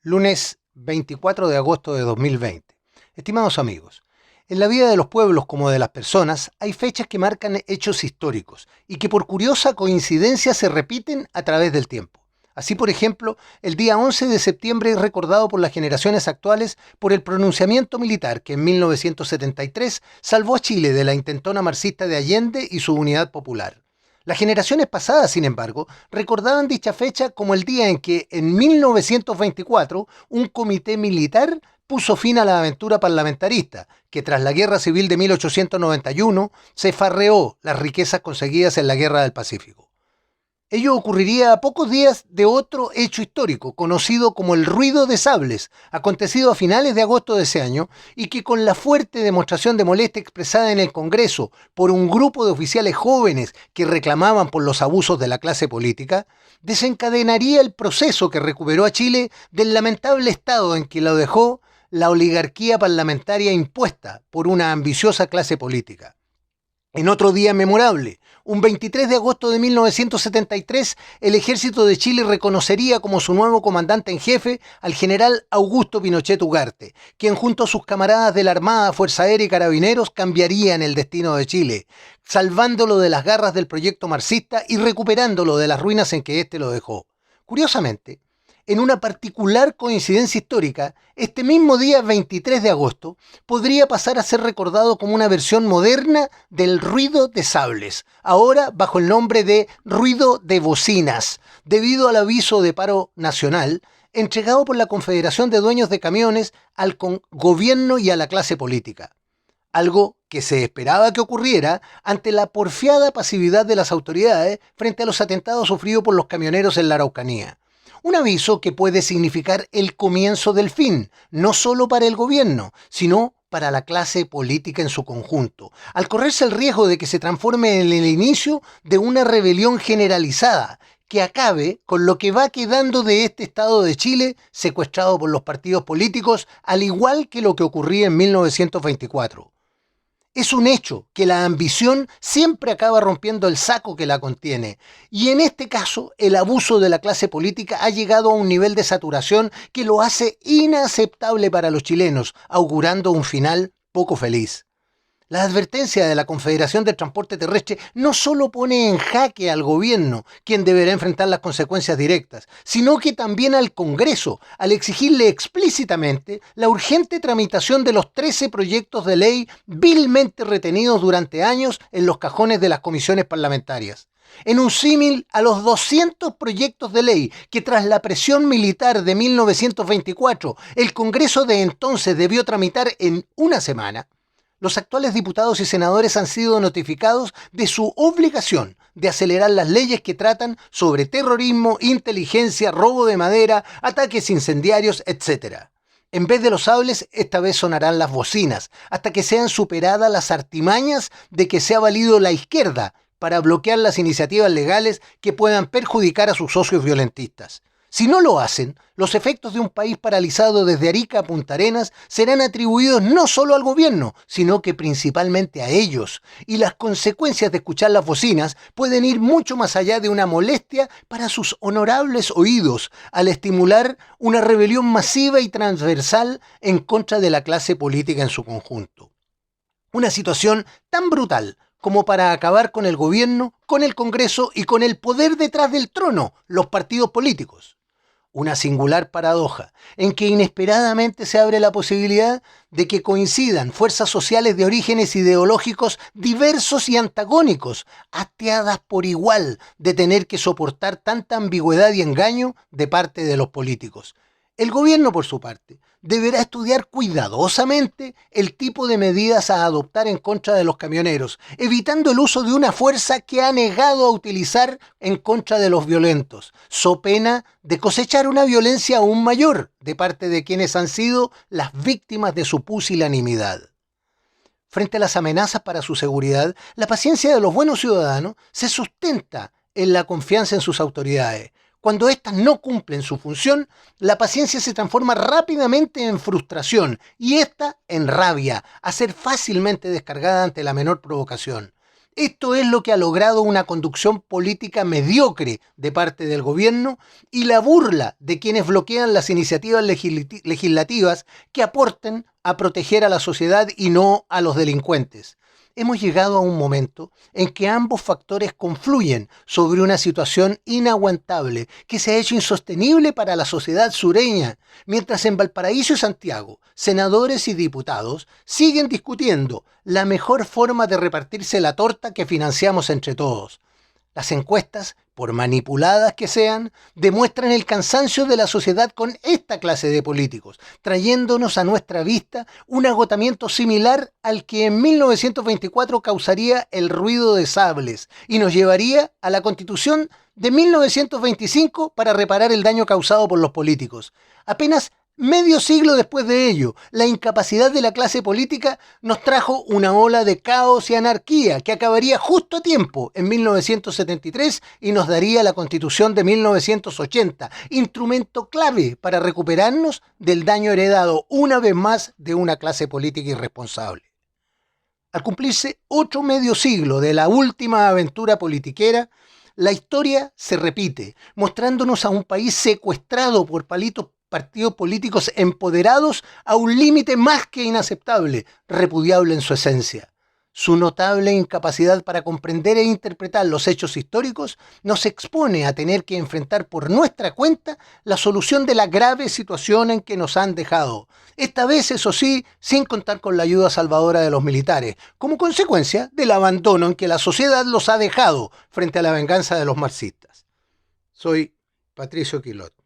Lunes 24 de agosto de 2020. Estimados amigos, en la vida de los pueblos como de las personas hay fechas que marcan hechos históricos y que por curiosa coincidencia se repiten a través del tiempo. Así, por ejemplo, el día 11 de septiembre es recordado por las generaciones actuales por el pronunciamiento militar que en 1973 salvó a Chile de la intentona marxista de Allende y su unidad popular. Las generaciones pasadas, sin embargo, recordaban dicha fecha como el día en que, en 1924, un comité militar puso fin a la aventura parlamentarista, que tras la Guerra Civil de 1891 se farreó las riquezas conseguidas en la Guerra del Pacífico. Ello ocurriría a pocos días de otro hecho histórico, conocido como el ruido de sables, acontecido a finales de agosto de ese año, y que con la fuerte demostración de molestia expresada en el Congreso por un grupo de oficiales jóvenes que reclamaban por los abusos de la clase política, desencadenaría el proceso que recuperó a Chile del lamentable estado en que lo dejó la oligarquía parlamentaria impuesta por una ambiciosa clase política. En otro día memorable, un 23 de agosto de 1973, el ejército de Chile reconocería como su nuevo comandante en jefe al general Augusto Pinochet Ugarte, quien junto a sus camaradas de la Armada, Fuerza Aérea y Carabineros cambiarían el destino de Chile, salvándolo de las garras del proyecto marxista y recuperándolo de las ruinas en que éste lo dejó. Curiosamente, en una particular coincidencia histórica, este mismo día 23 de agosto podría pasar a ser recordado como una versión moderna del ruido de sables, ahora bajo el nombre de ruido de bocinas, debido al aviso de paro nacional entregado por la Confederación de Dueños de Camiones al gobierno y a la clase política. Algo que se esperaba que ocurriera ante la porfiada pasividad de las autoridades frente a los atentados sufridos por los camioneros en la Araucanía. Un aviso que puede significar el comienzo del fin, no solo para el gobierno, sino para la clase política en su conjunto, al correrse el riesgo de que se transforme en el inicio de una rebelión generalizada que acabe con lo que va quedando de este Estado de Chile secuestrado por los partidos políticos, al igual que lo que ocurría en 1924. Es un hecho que la ambición siempre acaba rompiendo el saco que la contiene, y en este caso el abuso de la clase política ha llegado a un nivel de saturación que lo hace inaceptable para los chilenos, augurando un final poco feliz. La advertencia de la Confederación del Transporte Terrestre no solo pone en jaque al gobierno, quien deberá enfrentar las consecuencias directas, sino que también al Congreso, al exigirle explícitamente la urgente tramitación de los 13 proyectos de ley vilmente retenidos durante años en los cajones de las comisiones parlamentarias. En un símil a los 200 proyectos de ley que tras la presión militar de 1924 el Congreso de entonces debió tramitar en una semana, los actuales diputados y senadores han sido notificados de su obligación de acelerar las leyes que tratan sobre terrorismo, inteligencia, robo de madera, ataques incendiarios, etc. En vez de los sables, esta vez sonarán las bocinas, hasta que sean superadas las artimañas de que se ha valido la izquierda para bloquear las iniciativas legales que puedan perjudicar a sus socios violentistas. Si no lo hacen, los efectos de un país paralizado desde Arica a Punta Arenas serán atribuidos no solo al gobierno, sino que principalmente a ellos. Y las consecuencias de escuchar las bocinas pueden ir mucho más allá de una molestia para sus honorables oídos, al estimular una rebelión masiva y transversal en contra de la clase política en su conjunto. Una situación tan brutal como para acabar con el gobierno, con el Congreso y con el poder detrás del trono, los partidos políticos. Una singular paradoja, en que inesperadamente se abre la posibilidad de que coincidan fuerzas sociales de orígenes ideológicos diversos y antagónicos, hastiadas por igual de tener que soportar tanta ambigüedad y engaño de parte de los políticos. El gobierno, por su parte, deberá estudiar cuidadosamente el tipo de medidas a adoptar en contra de los camioneros, evitando el uso de una fuerza que ha negado a utilizar en contra de los violentos, so pena de cosechar una violencia aún mayor de parte de quienes han sido las víctimas de su pusilanimidad. Frente a las amenazas para su seguridad, la paciencia de los buenos ciudadanos se sustenta en la confianza en sus autoridades. Cuando éstas no cumplen su función, la paciencia se transforma rápidamente en frustración y ésta en rabia, a ser fácilmente descargada ante la menor provocación. Esto es lo que ha logrado una conducción política mediocre de parte del gobierno y la burla de quienes bloquean las iniciativas legislativas que aporten a proteger a la sociedad y no a los delincuentes. Hemos llegado a un momento en que ambos factores confluyen sobre una situación inaguantable que se ha hecho insostenible para la sociedad sureña, mientras en Valparaíso y Santiago, senadores y diputados siguen discutiendo la mejor forma de repartirse la torta que financiamos entre todos. Las encuestas, por manipuladas que sean, demuestran el cansancio de la sociedad con esta clase de políticos, trayéndonos a nuestra vista un agotamiento similar al que en 1924 causaría el ruido de sables y nos llevaría a la Constitución de 1925 para reparar el daño causado por los políticos. Apenas medio siglo después de ello, la incapacidad de la clase política nos trajo una ola de caos y anarquía que acabaría justo a tiempo en 1973 y nos daría la Constitución de 1980, instrumento clave para recuperarnos del daño heredado una vez más de una clase política irresponsable. Al cumplirse otro medio siglo de la última aventura politiquera, la historia se repite, mostrándonos a un país secuestrado por partidos políticos empoderados a un límite más que inaceptable, repudiable en su esencia. Su notable incapacidad para comprender e interpretar los hechos históricos nos expone a tener que enfrentar por nuestra cuenta la solución de la grave situación en que nos han dejado. Esta vez, eso sí, sin contar con la ayuda salvadora de los militares, como consecuencia del abandono en que la sociedad los ha dejado frente a la venganza de los marxistas. Soy Patricio Quilot.